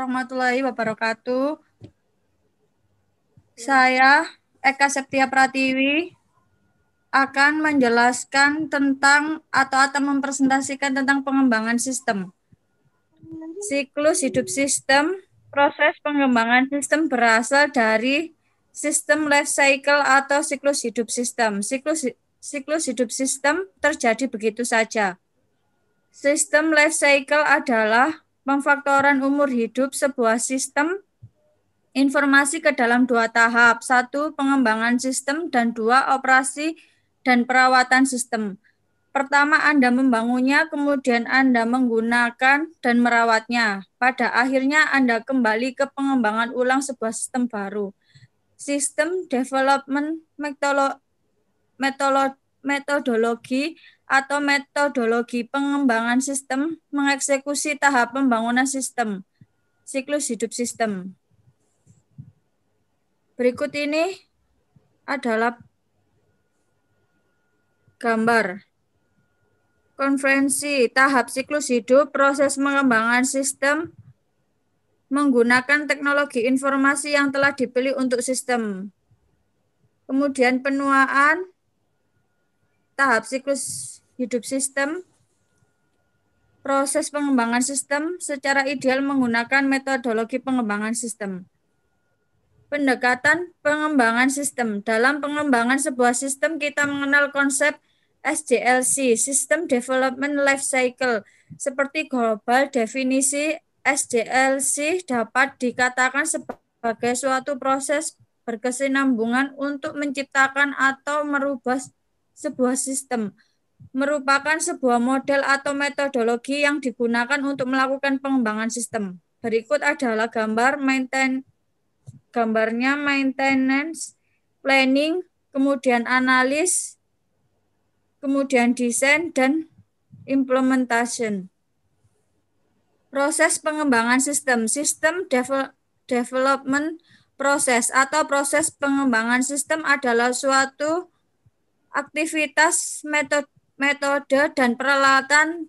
warahmatullahi wabarakatuh. Saya Eka Septia Pratiwi akan menjelaskan tentang atau mempresentasikan tentang pengembangan sistem. Siklus hidup sistem, proses pengembangan sistem berasal dari sistem life cycle atau siklus hidup sistem. Siklus hidup sistem terjadi begitu saja. Sistem life cycle adalah pemfaktoran umur hidup sebuah sistem informasi ke dalam dua tahap. Satu, pengembangan sistem, dan dua, operasi dan perawatan sistem. Pertama, Anda membangunnya, kemudian Anda menggunakan dan merawatnya. Pada akhirnya, Anda kembali ke pengembangan ulang sebuah sistem baru. Sistem development metodologi atau metodologi pengembangan sistem mengeksekusi tahap pembangunan sistem, siklus hidup sistem. Berikut ini adalah gambar konferensi tahap siklus hidup, proses pengembangan sistem menggunakan teknologi informasi yang telah dipilih untuk sistem. Kemudian penuaan tahap siklus hidup sistem, proses pengembangan sistem secara ideal menggunakan metodologi pengembangan sistem. Pendekatan pengembangan sistem. Dalam pengembangan sebuah sistem, kita mengenal konsep SDLC, System Development Life Cycle. Seperti global definisi, SDLC dapat dikatakan sebagai suatu proses berkesinambungan untuk menciptakan atau merubah sebuah sistem. Merupakan sebuah model atau metodologi yang digunakan untuk melakukan pengembangan sistem. Berikut adalah gambarnya maintenance, planning, kemudian analis, kemudian desain, dan implementation. Proses pengembangan sistem, development proses atau proses pengembangan sistem adalah suatu aktivitas metode dan peralatan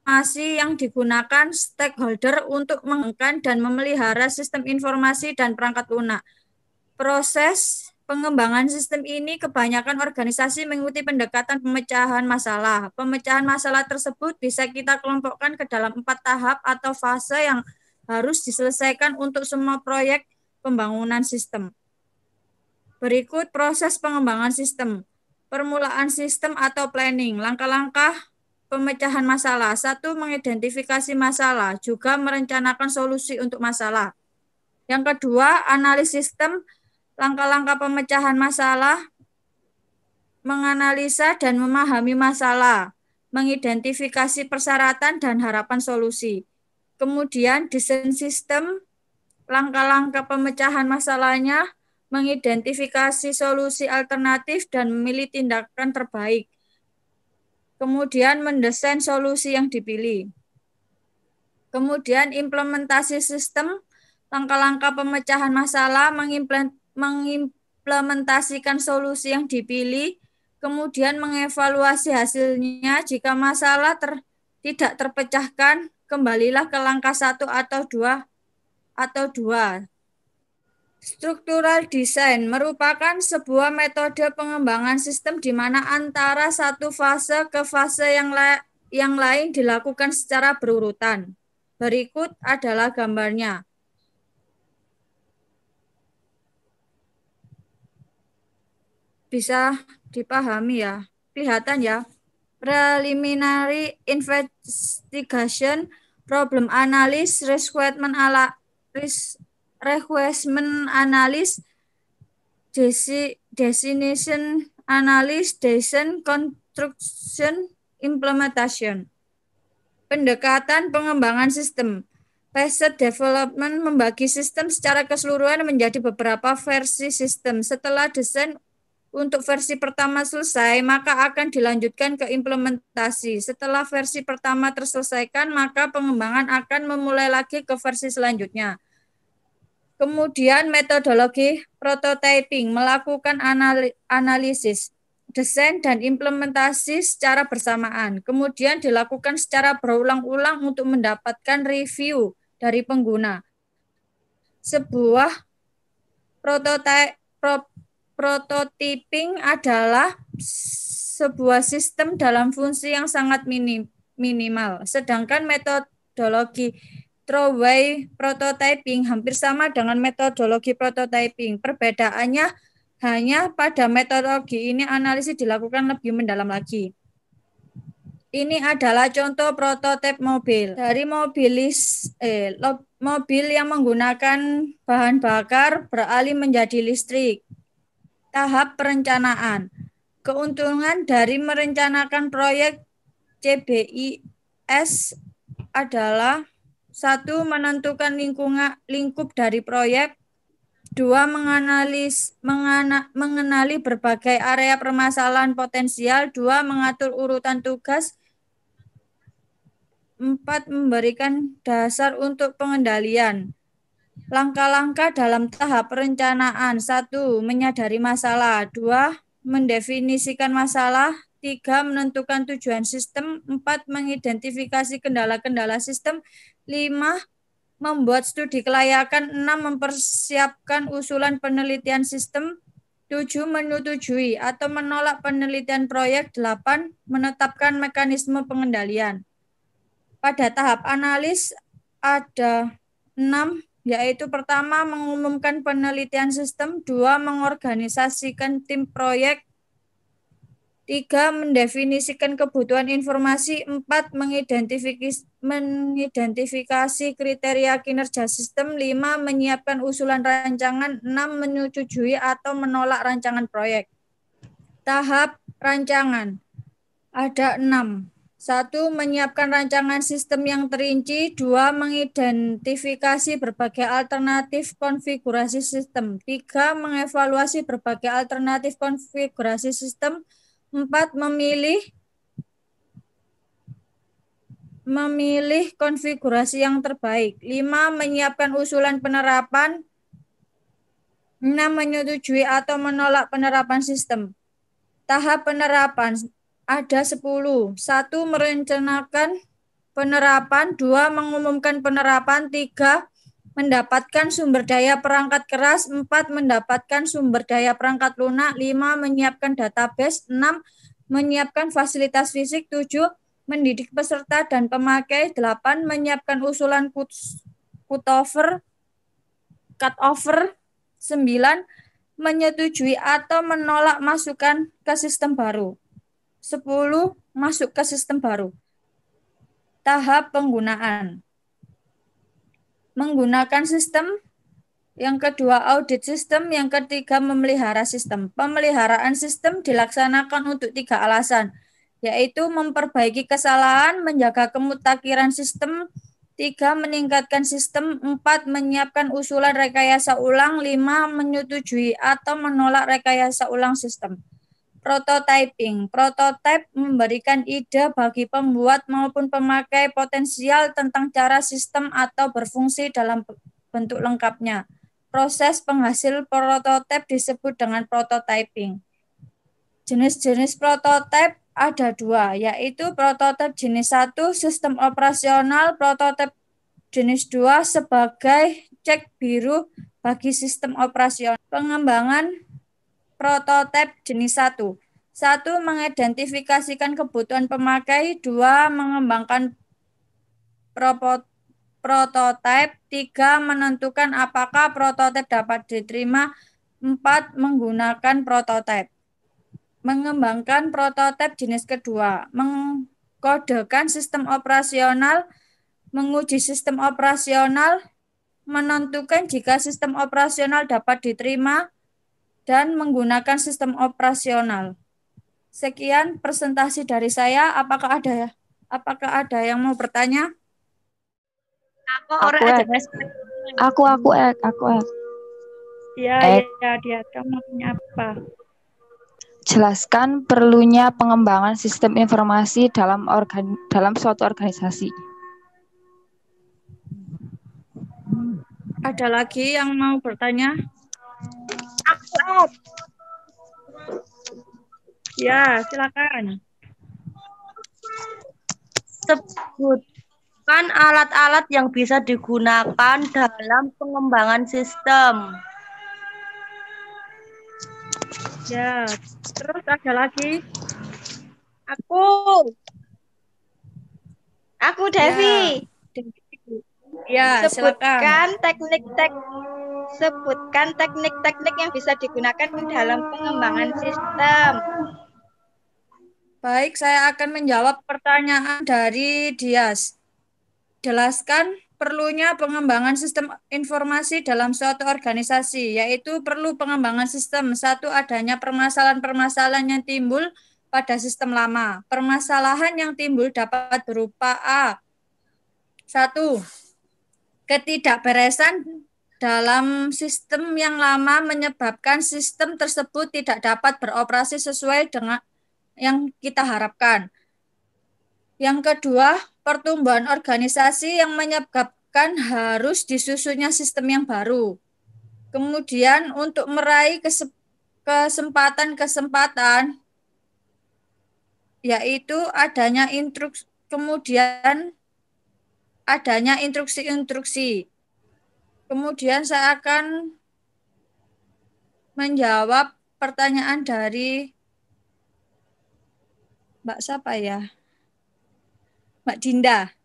informasi yang digunakan stakeholder untuk mengembangkan dan memelihara sistem informasi dan perangkat lunak. Proses pengembangan sistem ini kebanyakan organisasi mengikuti pendekatan pemecahan masalah. Pemecahan masalah tersebut bisa kita kelompokkan ke dalam 4 tahap atau fase yang harus diselesaikan untuk semua proyek pembangunan sistem. Berikut proses pengembangan sistem. Permulaan sistem atau planning, langkah-langkah pemecahan masalah. 1. Mengidentifikasi masalah, juga merencanakan solusi untuk masalah. Yang kedua, analisis sistem, langkah-langkah pemecahan masalah, menganalisa dan memahami masalah, mengidentifikasi persyaratan dan harapan solusi. Kemudian desain sistem, langkah-langkah pemecahan masalahnya, mengidentifikasi solusi alternatif dan memilih tindakan terbaik. Kemudian mendesain solusi yang dipilih. Kemudian implementasi sistem, langkah-langkah pemecahan masalah, mengimplementasikan solusi yang dipilih, kemudian mengevaluasi hasilnya. Jika masalah tidak terpecahkan, kembalilah ke langkah 1 atau 2. Struktural design merupakan sebuah metode pengembangan sistem di mana antara satu fase ke fase yang lain dilakukan secara berurutan. Berikut adalah gambarnya. Bisa dipahami ya, kelihatan ya. Preliminary investigation, problem analysis, requirement analysis, destination analysis, design, construction, implementation. Pendekatan pengembangan sistem. Phased development membagi sistem secara keseluruhan menjadi beberapa versi sistem. Setelah desain untuk versi pertama selesai, maka akan dilanjutkan ke implementasi. Setelah versi pertama terselesaikan, maka pengembangan akan memulai lagi ke versi selanjutnya. Kemudian metodologi prototyping, melakukan analisis. desain dan implementasi secara bersamaan. Kemudian dilakukan secara berulang-ulang untuk mendapatkan review dari pengguna. Sebuah prototyping adalah sebuah sistem dalam fungsi yang sangat minimal. Sedangkan metodologi throwaway prototyping hampir sama dengan metodologi prototyping. Perbedaannya hanya pada metodologi ini analisis dilakukan lebih mendalam lagi. Ini adalah contoh prototipe mobil. Dari mobil yang menggunakan bahan bakar beralih menjadi listrik. Tahap perencanaan. Keuntungan dari merencanakan proyek CBIS adalah 1. Menentukan lingkup dari proyek. 2. Mengenali berbagai area permasalahan potensial. 2. Mengatur urutan tugas. 4. Memberikan dasar untuk pengendalian. Langkah-langkah dalam tahap perencanaan. 1. Menyadari masalah. 2. Mendefinisikan masalah. 3. Menentukan tujuan sistem. 4. Mengidentifikasi kendala-kendala sistem. 5. Membuat studi kelayakan. 6. Mempersiapkan usulan penelitian sistem. 7. Menyetujui atau menolak penelitian proyek. 8. Menetapkan mekanisme pengendalian. Pada tahap analis ada 6, yaitu pertama mengumumkan penelitian sistem, 2. Mengorganisasikan tim proyek, 3. Mendefinisikan kebutuhan informasi, 4. Mengidentifikasi kriteria kinerja sistem, 5. Menyiapkan usulan rancangan, 6. Menyetujui atau menolak rancangan proyek. Tahap rancangan ada 6. 1. Menyiapkan rancangan sistem yang terinci. 2. Mengidentifikasi berbagai alternatif konfigurasi sistem. 3. Mengevaluasi berbagai alternatif konfigurasi sistem. 4. Memilih konfigurasi yang terbaik. 5. Menyiapkan usulan penerapan. 6. Menyetujui atau menolak penerapan sistem. Tahap penerapan ada 10. 1. Merencanakan penerapan. 2. Mengumumkan penerapan. 3. Mendapatkan sumber daya perangkat keras. 4. Mendapatkan sumber daya perangkat lunak. 5. Menyiapkan database. 6. Menyiapkan fasilitas fisik. 7. Mendidik peserta dan pemakai. 8. Menyiapkan usulan cutover. 9. Menyetujui atau menolak masukan ke sistem baru. 10. Masuk ke sistem baru. Tahap penggunaan. Menggunakan sistem. Yang kedua, audit sistem. Yang ketiga, memelihara sistem. Pemeliharaan sistem dilaksanakan untuk 3 alasan, yaitu memperbaiki kesalahan, menjaga kemutakhiran sistem, 3. Meningkatkan sistem, 4. Menyiapkan usulan rekayasa ulang, 5. Menyetujui atau menolak rekayasa ulang sistem. Prototyping. Prototype memberikan ide bagi pembuat maupun pemakai potensial tentang cara sistem atau berfungsi dalam bentuk lengkapnya. Proses penghasil prototipe disebut dengan prototyping. Jenis-jenis prototipe ada 2, yaitu prototipe jenis 1, sistem operasional, prototipe jenis 2 sebagai cek biru bagi sistem operasional. Pengembangan prototipe jenis 1. 1. Mengidentifikasikan kebutuhan pemakai. 2. Mengembangkan prototipe. 3. Menentukan apakah prototipe dapat diterima. 4. Menggunakan prototipe. Mengembangkan prototipe jenis kedua. Mengkodekan sistem operasional. Menguji sistem operasional. Menentukan jika sistem operasional dapat diterima dan menggunakan sistem operasional. Sekian presentasi dari saya. Apakah ada yang mau bertanya? Aku. Ya, dia. Kamu punya apa? Jelaskan perlunya pengembangan sistem informasi dalam suatu organisasi. Ada lagi yang mau bertanya? Ya, silakan. Sebutkan alat-alat yang bisa digunakan dalam pengembangan sistem. Ya, terus ada lagi. Aku Ya, Devi. ya, silakan. Sebutkan teknik-teknik yang bisa digunakan dalam pengembangan sistem. Baik, saya akan menjawab pertanyaan dari Dias. Jelaskan perlunya pengembangan sistem informasi dalam suatu organisasi, yaitu perlu pengembangan sistem. Satu, adanya permasalahan-permasalahan yang timbul pada sistem lama. Permasalahan yang timbul dapat berupa A. Satu, ketidakberesan dalam sistem yang lama menyebabkan sistem tersebut tidak dapat beroperasi sesuai dengan yang kita harapkan. Yang kedua, pertumbuhan organisasi yang menyebabkan harus disusunnya sistem yang baru. Kemudian untuk meraih kesempatan-kesempatan, yaitu adanya instruksi-instruksi. Kemudian saya akan menjawab pertanyaan dari Mbak siapa ya? Mbak Dinda.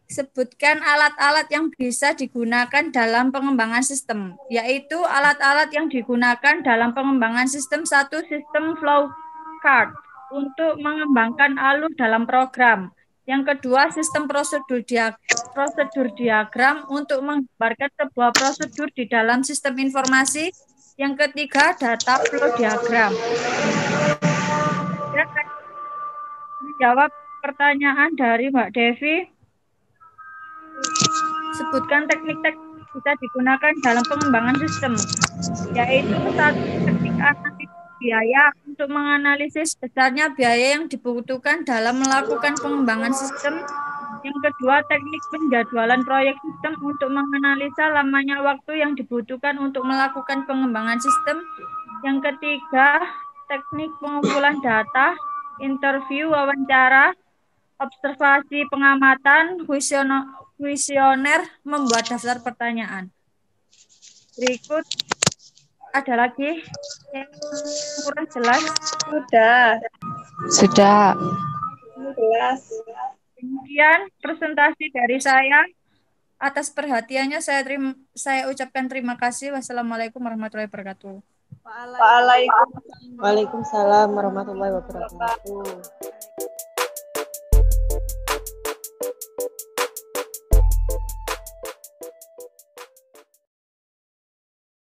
Sebutkan alat-alat yang bisa digunakan dalam pengembangan sistem, yaitu alat-alat yang digunakan dalam pengembangan sistem. Satu, sistem flow chart untuk mengembangkan alur dalam program. Yang kedua, sistem prosedur diagram untuk menggambarkan sebuah prosedur di dalam sistem informasi. Yang ketiga, data flow diagram. Ya, menjawab pertanyaan dari Mbak Devi. Sebutkan teknik-teknik bisa digunakan dalam pengembangan sistem, yaitu satu, teknik analisis biaya untuk menganalisis besarnya biaya yang dibutuhkan dalam melakukan pengembangan sistem. Yang kedua, teknik penjadwalan proyek sistem untuk menganalisa lamanya waktu yang dibutuhkan untuk melakukan pengembangan sistem. Yang ketiga, teknik pengumpulan data, interview, wawancara, observasi, pengamatan, kuesioner, membuat daftar pertanyaan. Berikut ada lagi yang kurang jelas. Sudah. Jelas. Demikian presentasi dari saya. Atas perhatiannya saya ucapkan terima kasih. Wassalamualaikum warahmatullahi wabarakatuh. Waalaikumsalam warahmatullahi wabarakatuh.